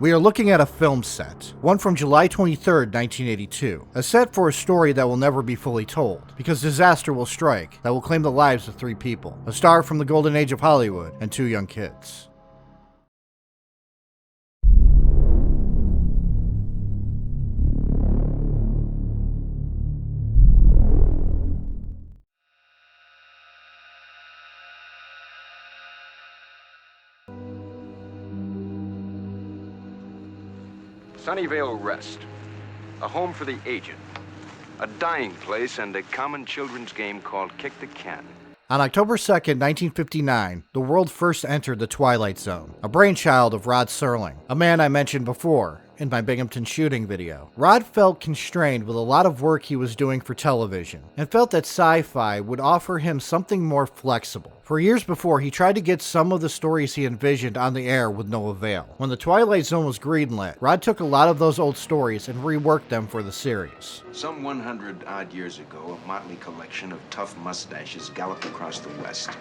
We are looking at a film set, one from July 23rd, 1982, a set for a story that will never be fully told, because disaster will strike that will claim the lives of 3 people, a star from the golden age of Hollywood, and 2 young kids. Sunnyvale Rest, a home for the aged, a dying place, and a common children's game called Kick the Can. On October 2nd, 1959, the world first entered the Twilight Zone, a brainchild of Rod Serling, a man I mentioned before in my Binghamton shooting video. Rod felt constrained with a lot of work he was doing for television, and felt that sci-fi would offer him something more flexible. For years before, he tried to get some of the stories he envisioned on the air with no avail. When the Twilight Zone was greenlit, Rod took a lot of those old stories and reworked them for the series. Some 100-odd years ago, a motley collection of tough mustaches galloped across the West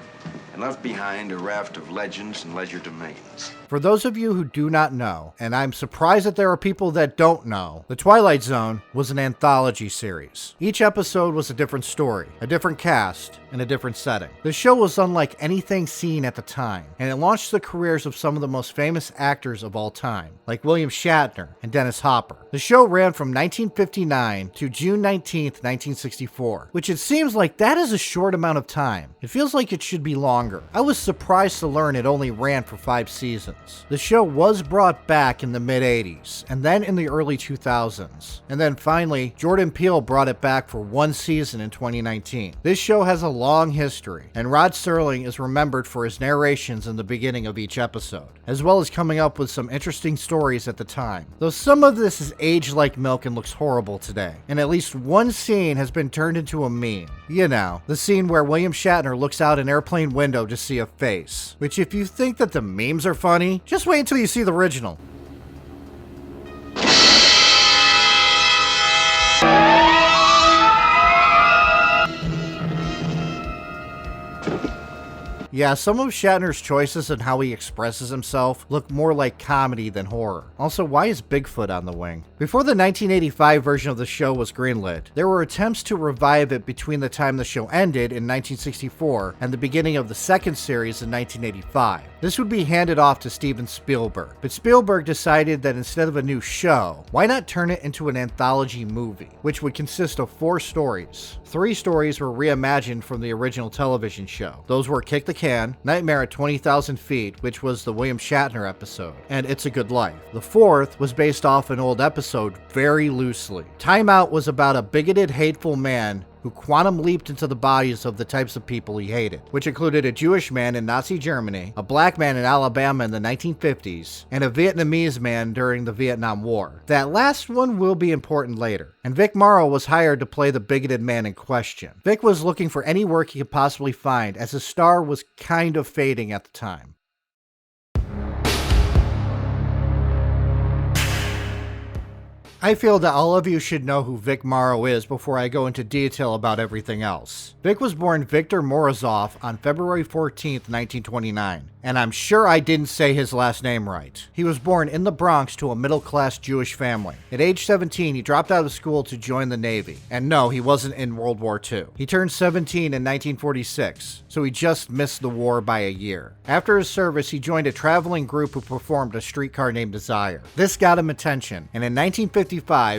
and left behind a raft of legends and leisure domains. For those of you who do not know, and I'm surprised that there are people that don't know, the Twilight Zone was an anthology series. Each episode was a different story, a different cast, and a different setting. The show was unlike anything seen at the time, and it launched the careers of some of the most famous actors of all time, like William Shatner and Dennis Hopper. The show ran from 1959 to June 19th, 1964, which it seems like that is a short amount of time. It feels like it should be longer. I was surprised to learn it only ran for 5 seasons. The show was brought back in the mid-80s, and then in the early 2000s. And then finally, Jordan Peele brought it back for 1 season in 2019. This show has a long history, and Rod Serling is remembered for his narrations in the beginning of each episode, as well as coming up with some interesting stories at the time. Though some of this is aged like milk and looks horrible today, and at least one scene has been turned into a meme. You know, the scene where William Shatner looks out an airplane window to see a face. Which, if you think that the memes are funny, just wait until you see the original. Yeah, some of Shatner's choices and how he expresses himself look more like comedy than horror. Also, why is Bigfoot on the wing? Before the 1985 version of the show was greenlit, there were attempts to revive it between the time the show ended in 1964 and the beginning of the second series in 1985. This would be handed off to Steven Spielberg, but Spielberg decided that instead of a new show, why not turn it into an anthology movie, which would consist of 4 stories. 3 stories were reimagined from the original television show. Those were Kick the Can, Nightmare at 20,000 Feet, which was the William Shatner episode, and It's a Good Life. The 4th was based off an old episode very loosely. Time Out was about a bigoted, hateful man who quantum leaped into the bodies of the types of people he hated, which included a Jewish man in Nazi Germany, a black man in Alabama in the 1950s, and a Vietnamese man during the Vietnam War. That last one will be important later. And Vic Morrow was hired to play the bigoted man in question. Vic was looking for any work he could possibly find, as his star was kind of fading at the time. I feel that all of you should know who Vic Morrow is before I go into detail about everything else. Vic was born Victor Morozov on February 14th, 1929, and I'm sure I didn't say his last name right. He was born in the Bronx to a middle-class Jewish family. At age 17, he dropped out of school to join the Navy, and no, he wasn't in World War II. He turned 17 in 1946, so he just missed the war by a year. After his service, he joined a traveling group who performed A Streetcar Named Desire. This got him attention, and in 1955,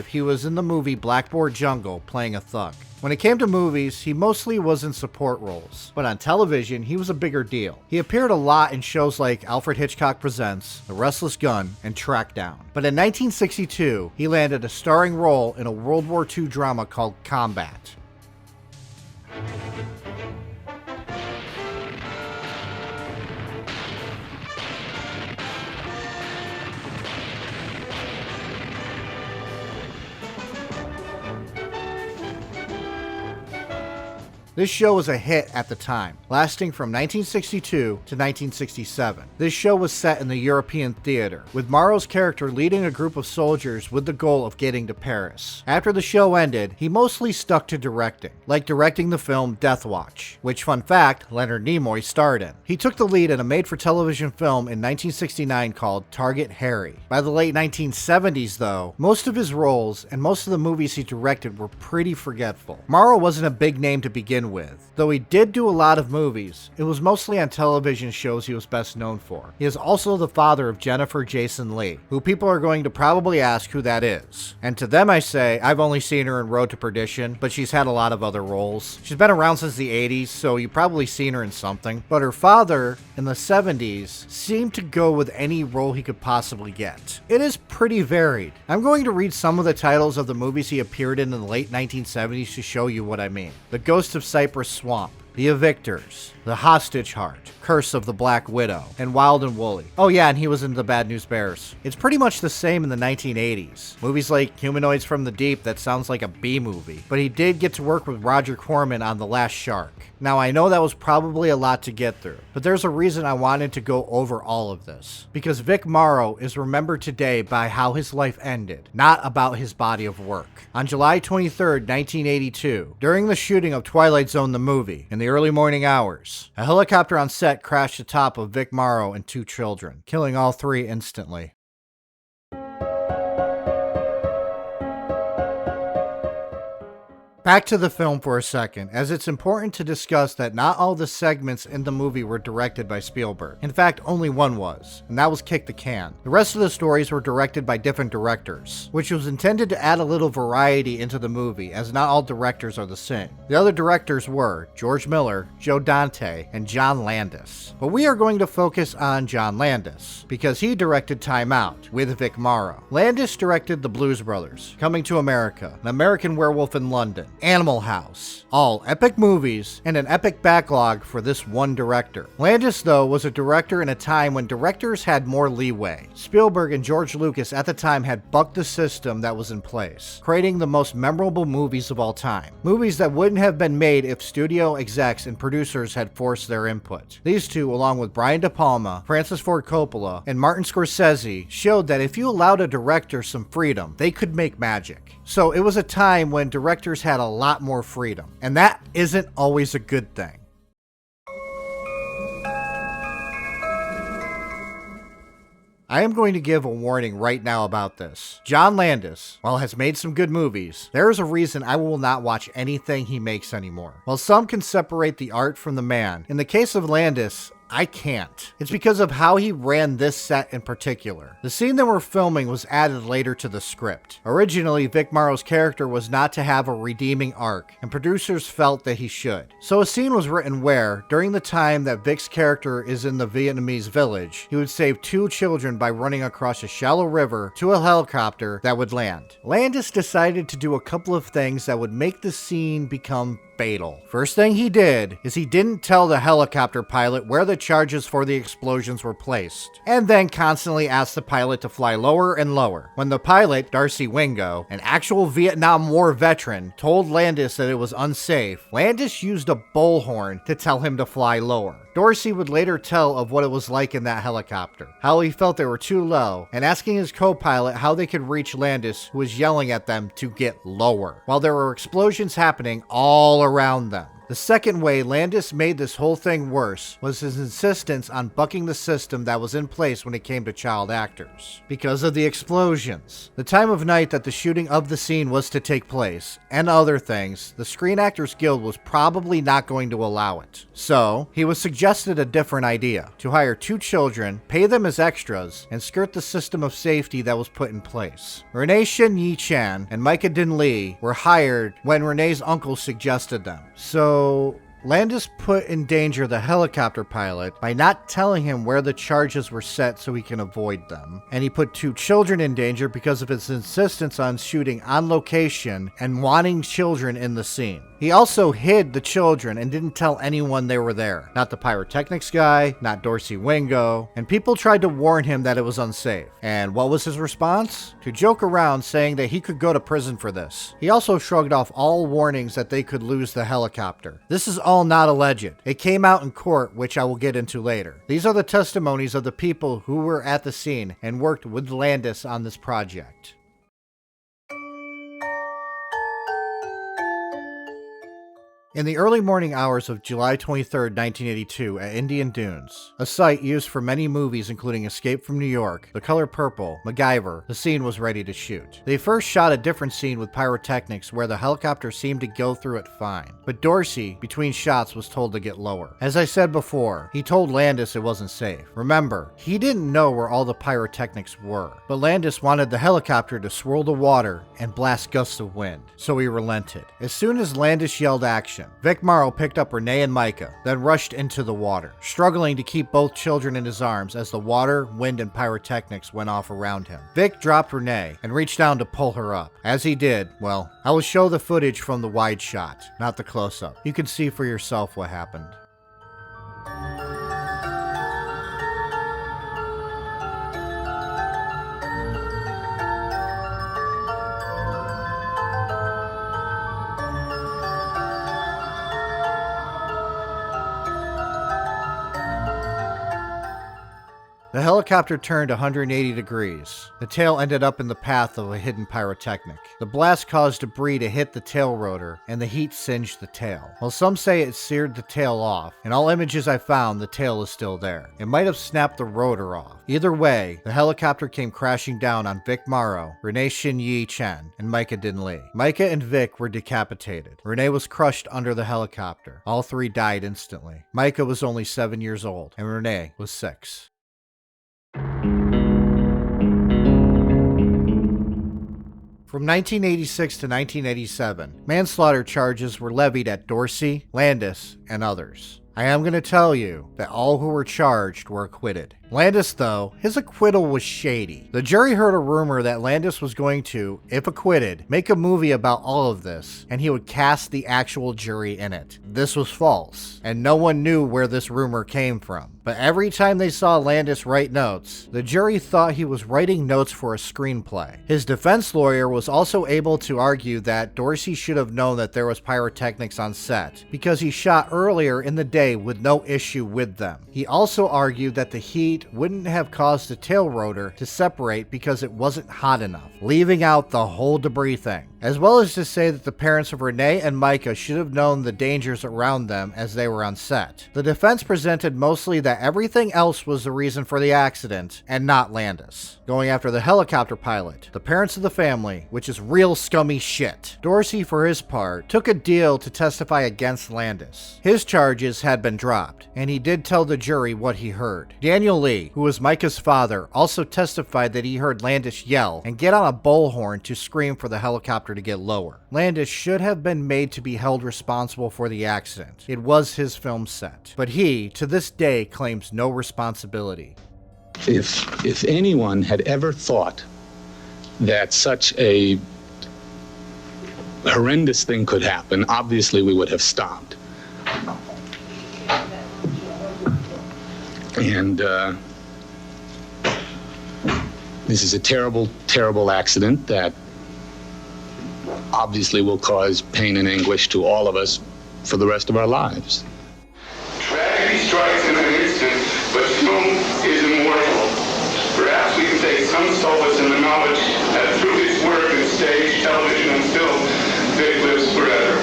he was in the movie Blackboard Jungle playing a thug. When it came to movies, he mostly was in support roles, but on television, he was a bigger deal. He appeared a lot in shows like Alfred Hitchcock Presents, The Restless Gun, and Trackdown. But in 1962, he landed a starring role in a World War II drama called Combat. This show was a hit at the time, lasting from 1962 to 1967. This show was set in the European theater, with Morrow's character leading a group of soldiers with the goal of getting to Paris. After the show ended, he mostly stuck to directing, like directing the film Death Watch, which, fun fact, Leonard Nimoy starred in. He took the lead in a made-for-television film in 1969 called Target Harry. By the late 1970s, though, most of his roles and most of the movies he directed were pretty forgetful. Morrow wasn't a big name to begin with. Though he did do a lot of movies, it was mostly on television shows he was best known for. He is also the father of Jennifer Jason Leigh, who people are going to probably ask who that is. And to them I say, I've only seen her in Road to Perdition, but she's had a lot of other roles. She's been around since the 80s, so you've probably seen her in something. But her father, in the 70s, seemed to go with any role he could possibly get. It is pretty varied. I'm going to read some of the titles of the movies he appeared in the late 1970s to show you what I mean. The Ghost of Cypress Swamp, The Evictors, The Hostage Heart, Curse of the Black Widow, and Wild and Woolly. Oh yeah, and he was in The Bad News Bears. It's pretty much the same in the 1980s. Movies like Humanoids from the Deep, that sounds like a B movie. But he did get to work with Roger Corman on The Last Shark. Now I know that was probably a lot to get through, but there's a reason I wanted to go over all of this. Because Vic Morrow is remembered today by how his life ended, not about his body of work. On July 23rd, 1982, during the shooting of Twilight Zone the movie, in the early morning hours, a helicopter on set crashed atop of Vic Morrow and 2 children, killing all 3 instantly. Back to the film for a second, as it's important to discuss that not all the segments in the movie were directed by Spielberg. In fact, only one was, and that was Kick the Can. The rest of the stories were directed by different directors, which was intended to add a little variety into the movie, as not all directors are the same. The other directors were George Miller, Joe Dante, and John Landis. But we are going to focus on John Landis, because he directed Time Out with Vic Morrow. Landis directed The Blues Brothers, Coming to America, An American Werewolf in London, Animal House, all epic movies and an epic backlog for this one director. Landis, though, was a director in a time when directors had more leeway. Spielberg and George Lucas at the time had bucked the system that was in place, creating the most memorable movies of all time. Movies that wouldn't have been made if studio execs and producers had forced their input. These two, along with Brian De Palma, Francis Ford Coppola, and Martin Scorsese, showed that if you allowed a director some freedom, they could make magic. So it was a time when directors had a lot more freedom, and that isn't always a good thing. I am going to give a warning right now about this. John Landis, while has made some good movies, there is a reason I will not watch anything he makes anymore. While some can separate the art from the man, in the case of Landis, I can't. It's because of how he ran this set in particular. The scene that we're filming was added later to the script. Originally, Vic Morrow's character was not to have a redeeming arc, and producers felt that he should. So a scene was written where, during the time that Vic's character is in the Vietnamese village, he would save 2 children by running across a shallow river to a helicopter that would land. Landis decided to do a couple of things that would make the scene become fatal. First thing he did is he didn't tell the helicopter pilot where the charges for the explosions were placed, and then constantly asked the pilot to fly lower and lower. When the pilot, Darcy Wingo, an actual Vietnam War veteran, told Landis that it was unsafe, Landis used a bullhorn to tell him to fly lower. Dorsey would later tell of what it was like in that helicopter, how he felt they were too low, and asking his co-pilot how they could reach Landis, who was yelling at them to get lower, while there were explosions happening all around them. The second way Landis made this whole thing worse was his insistence on bucking the system that was in place when it came to child actors. Because of the explosions, the time of night that the shooting of the scene was to take place, and other things, the Screen Actors Guild was probably not going to allow it. So, he was suggested a different idea, to hire 2 children, pay them as extras, and skirt the system of safety that was put in place. Renee Shin Yi Chan and Micah Din Lee were hired when Renee's uncle suggested them. So Landis put in danger the helicopter pilot by not telling him where the charges were set so he can avoid them. And he put 2 children in danger because of his insistence on shooting on location and wanting children in the scene. He He also hid the children and didn't tell anyone they were there. Not the pyrotechnics guy, not Dorsey Wingo, and people tried to warn him that it was unsafe. And what was his response? To joke around saying that he could go to prison for this. He also shrugged off all warnings that they could lose the helicopter. This is all not alleged. It came out in court, which I will get into later. These are the testimonies of the people who were at the scene and worked with Landis on this project. In the early morning hours of July 23, 1982, at Indian Dunes, a site used for many movies including Escape from New York, The Color Purple, MacGyver, the scene was ready to shoot. They first shot a different scene with pyrotechnics where the helicopter seemed to go through it fine, but Dorsey, between shots, was told to get lower. As I said before, he told Landis it wasn't safe. Remember, he didn't know where all the pyrotechnics were, but Landis wanted the helicopter to swirl the water and blast gusts of wind, so he relented. As soon as Landis yelled action, Vic Morrow picked up Renee and Micah, then rushed into the water, struggling to keep both children in his arms as the water, wind, and pyrotechnics went off around him. Vic dropped Renee and reached down to pull her up. As he did, well, I will show the footage from the wide shot, not the close-up. You can see for yourself what happened. The helicopter turned 180 degrees. The tail ended up in the path of a hidden pyrotechnic. The blast caused debris to hit the tail rotor, and the heat singed the tail. While some say it seared the tail off, in all images I found, the tail is still there. It might have snapped the rotor off. Either way, the helicopter came crashing down on Vic Morrow, Renee Shin-Yi Chen, and Micah Din Lee. Micah and Vic were decapitated. Renee was crushed under the helicopter. All three died instantly. Micah was only 7 years old, and Renee was 6. From 1986 to 1987, manslaughter charges were levied at Dorsey, Landis, and others. I am going to tell you that all who were charged were acquitted. Landis, though, his acquittal was shady. The jury heard a rumor that Landis was going to, if acquitted, make a movie about all of this, and he would cast the actual jury in it. This was false, and no one knew where this rumor came from. But every time they saw Landis write notes, the jury thought he was writing notes for a screenplay. His defense lawyer was also able to argue that Dorsey should have known that there was pyrotechnics on set, because he shot earlier in the day with no issue with them. He also argued that the heat wouldn't have caused the tail rotor to separate because it wasn't hot enough, leaving out the whole debris thing, as well as to say that the parents of Renee and Micah should have known the dangers around them as they were on set. The defense presented mostly that everything else was the reason for the accident and not Landis. Going after the helicopter pilot, the parents of the family, which is real scummy shit. Dorsey, for his part, took a deal to testify against Landis. His charges had been dropped, and he did tell the jury what he heard. Daniel Lee, who was Micah's father, also testified that he heard Landis yell and get on a bullhorn to scream for the helicopter to get lower. Landis should have been made to be held responsible for the accident. It was his film set, but he, to this day, claims no responsibility. If anyone had ever thought that such a horrendous thing could happen, obviously we would have stopped. And this is a terrible, terrible accident that obviously will cause pain and anguish to all of us for the rest of our lives. Tragedy strikes in an instant, but film is immortal. Perhaps we can take some solace in the knowledge that through his work in stage, television, and film, Vic lives forever.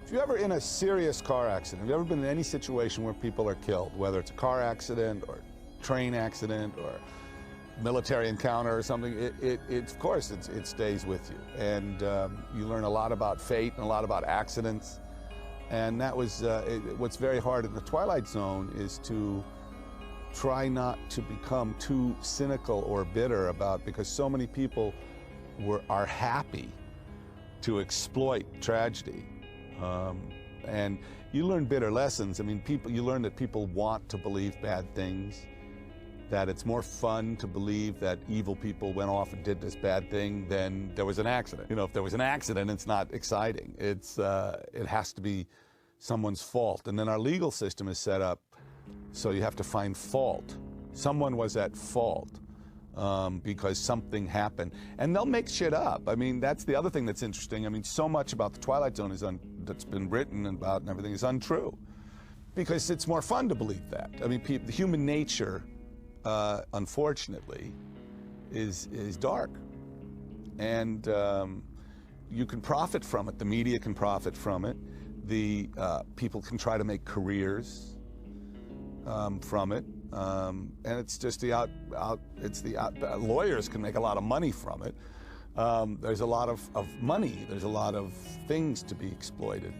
If you're ever in a serious car accident, have you ever been in any situation where people are killed, whether it's a car accident or train accident or military encounter or something, of course it stays with you, and you learn a lot about fate and a lot about accidents, and that was what's very hard in the Twilight Zone is to try not to become too cynical or bitter about, because so many people are happy to exploit tragedy, and you learn bitter lessons. I mean, you learn that people want to believe bad things. that it's more fun to believe that evil people went off and did this bad thing than there was an accident. You know, if there was an accident, it's not exciting. It has to be someone's fault. And then our legal system is set up so you have to find fault. Someone was at fault because something happened. And they'll make shit up. I mean, that's the other thing that's interesting. I mean, so much about the Twilight Zone that's been written about and everything is untrue. Because it's more fun to believe that. I mean, the human nature, unfortunately, is dark. And you can profit from it. The media can profit from it. The people can try to make careers from it. And it's just lawyers can make a lot of money from it. There's a lot of money. There's a lot of things to be exploited.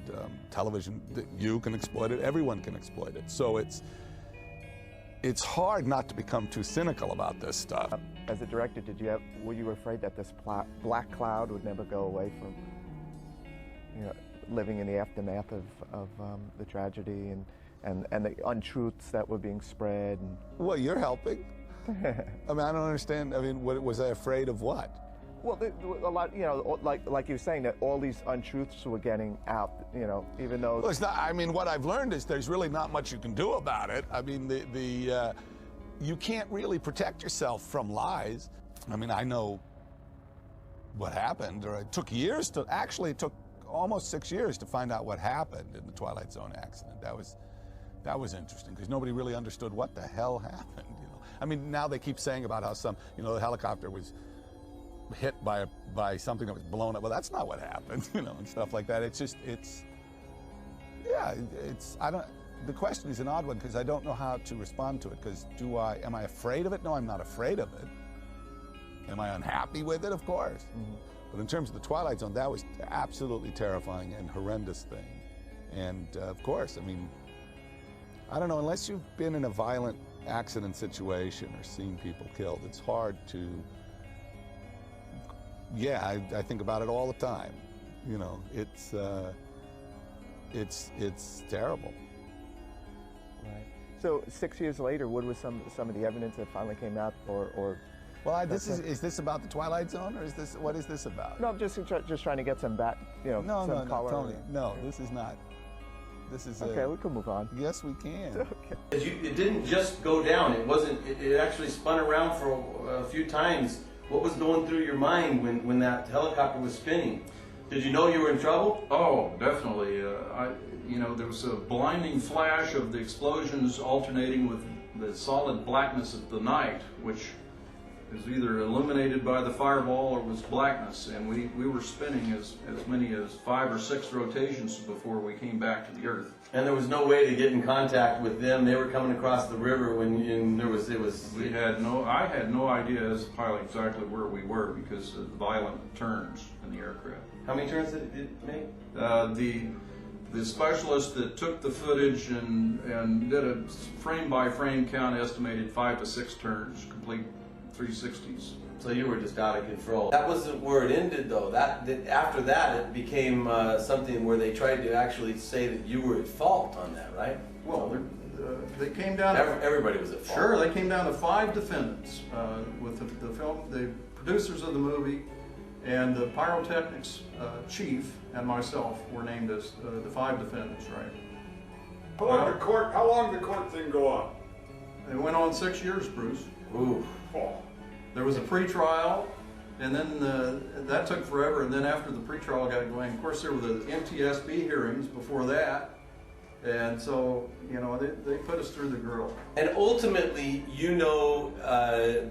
Television, you can exploit it. Everyone can exploit it. So it's hard not to become too cynical about this stuff. As a director, were you afraid that this black cloud would never go away from, you know, living in the aftermath of the tragedy and the untruths that were being spread? Well, you're helping. I mean, I don't understand. I mean, was I afraid of what? Well, a lot, you know, like you were saying, that all these untruths were getting out, you know, even though... Well, it's not, I mean, what I've learned is there's really not much you can do about it. I mean, you can't really protect yourself from lies. I mean, I know what happened, or it took years to, actually it took almost 6 years to find out what happened in the Twilight Zone accident. That was interesting, because nobody really understood what the hell happened, you know. I mean, now they keep saying about how the helicopter was hit by something that was blown up. Well, that's not what happened, you know, and stuff like that. The question is an odd one, because I don't know how to respond to it, because am I afraid of it? No, I'm not afraid of it. Am I unhappy with it? Of course. Mm-hmm. But in terms of the Twilight Zone, that was absolutely terrifying and horrendous thing. And of course, I mean, I don't know, unless you've been in a violent accident situation or seen people killed, it's hard to, yeah, I think about it all the time. You know, it's terrible. Right. So 6 years later, what was some of the evidence that finally came out, or? Well, is this about the Twilight Zone, or what is this about? No, I'm just trying to get some back, you know, some color. Tony, no, this is not. This is okay. We can move on. Yes, we can. Okay. It didn't just go down. It wasn't. It actually spun around for a few times. What was going through your mind when that helicopter was spinning? Did you know you were in trouble? Oh, definitely. There was a blinding flash of the explosions alternating with the solid blackness of the night, which was either illuminated by the fireball or was blackness, and we were spinning as many as 5 or 6 rotations before we came back to the Earth. And there was no way to get in contact with them. They were coming across the river when there was. I had no idea as a pilot exactly where we were because of the violent turns in the aircraft. How many turns did it make? The specialist that took the footage and did a frame by frame count estimated 5 to 6 turns, complete 360s. So you were just out of control. That wasn't where it ended, though. After that, it became something where they tried to actually say that you were at fault on that, right? Well, they came down. Everybody was at fault. Sure, they came down to 5 defendants with the producers of the movie, and the pyrotechnics chief and myself were named as the 5 defendants, right? How long did the court thing go on? It went on 6 years, Bruce. Ooh. Oh. There was a pre-trial, and then that took forever, and then after the pre-trial got going, of course there were the NTSB hearings before that, and so, you know, they put us through the grill. And ultimately, you know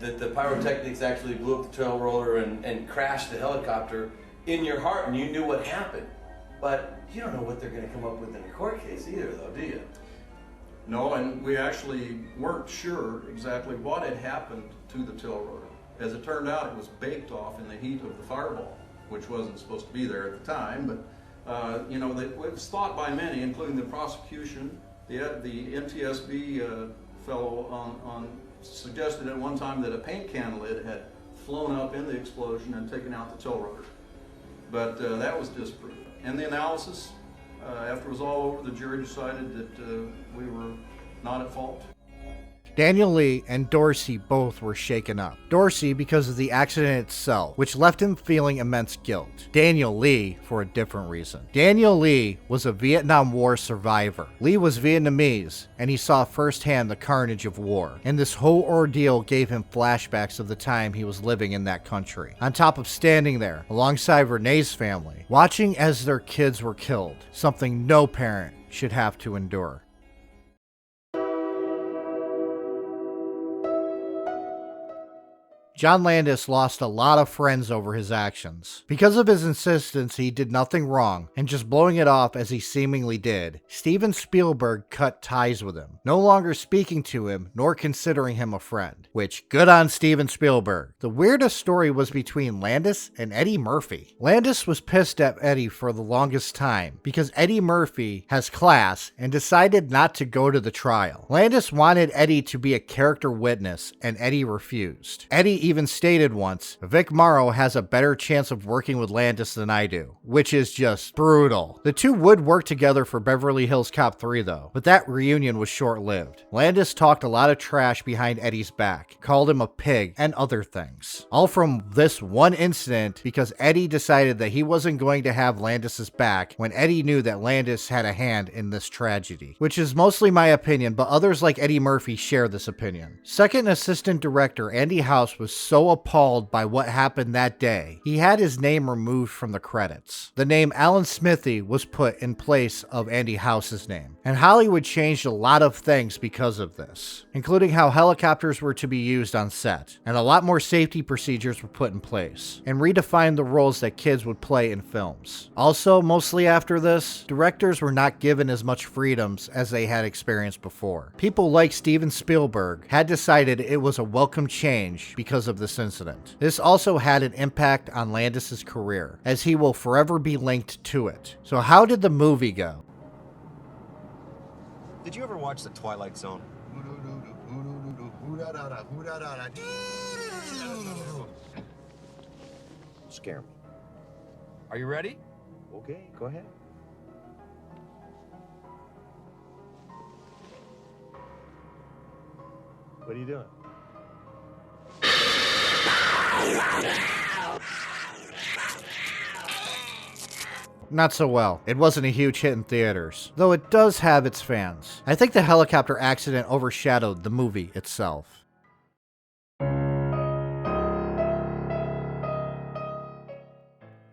that the pyrotechnics actually blew up the tail roller and crashed the helicopter in your heart, and you knew what happened. But you don't know what they're going to come up with in a court case either, though, do you? No, and we actually weren't sure exactly what had happened to the tail rotor. As it turned out, it was baked off in the heat of the fireball, which wasn't supposed to be there at the time, but it was thought by many, including the prosecution. The NTSB fellow suggested at one time that a paint can lid had flown up in the explosion and taken out the tail rotor. But that was disproved. And the analysis, after it was all over, the jury decided that we were not at fault. Daniel Lee and Dorsey both were shaken up. Dorsey because of the accident itself, which left him feeling immense guilt. Daniel Lee for a different reason. Daniel Lee was a Vietnam War survivor. Lee was Vietnamese, and he saw firsthand the carnage of war, and this whole ordeal gave him flashbacks of the time he was living in that country. On top of standing there, alongside Renee's family, watching as their kids were killed, something no parent should have to endure. John Landis lost a lot of friends over his actions. Because of his insistence he did nothing wrong, and just blowing it off as he seemingly did, Steven Spielberg cut ties with him, no longer speaking to him nor considering him a friend. Which, good on Steven Spielberg. The weirdest story was between Landis and Eddie Murphy. Landis was pissed at Eddie for the longest time, because Eddie Murphy has class and decided not to go to the trial. Landis wanted Eddie to be a character witness, and Eddie refused. Eddie even stated once, Vic Morrow has a better chance of working with Landis than I do, which is just brutal. The two would work together for Beverly Hills Cop 3 though, but that reunion was short-lived. Landis talked a lot of trash behind Eddie's back, called him a pig, and other things. All from this one incident because Eddie decided that he wasn't going to have Landis's back when Eddie knew that Landis had a hand in this tragedy. Which is mostly my opinion, but others like Eddie Murphy share this opinion. Second assistant director Andy House was so appalled by what happened that day, he had his name removed from the credits. The name Alan Smithy was put in place of Andy House's name, and Hollywood changed a lot of things because of this, including how helicopters were to be used on set, and a lot more safety procedures were put in place, and redefined the roles that kids would play in films. Also, mostly after this, directors were not given as much freedoms as they had experienced before. People like Steven Spielberg had decided it was a welcome change because of this incident. This also had an impact on Landis's career, as he will forever be linked to it. So how did the movie go? Did you ever watch the Twilight Zone? Scare me. Are you ready? Okay, go ahead. What are you doing? Not so well. It wasn't a huge hit in theaters, though it does have its fans. I think the helicopter accident overshadowed the movie itself.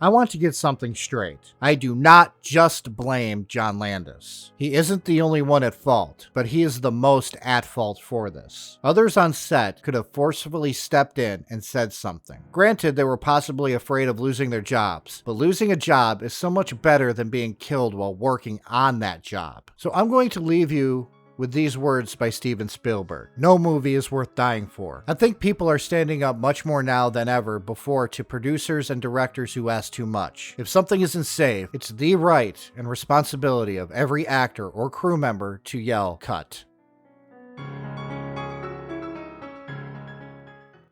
I want to get something straight. I do not just blame John Landis. He isn't the only one at fault, but he is the most at fault for this. Others on set could have forcefully stepped in and said something. Granted, they were possibly afraid of losing their jobs, but losing a job is so much better than being killed while working on that job. So I'm going to leave you with these words by Steven Spielberg. No movie is worth dying for. I think people are standing up much more now than ever before to producers and directors who ask too much. If something isn't safe, it's the right and responsibility of every actor or crew member to yell, "Cut."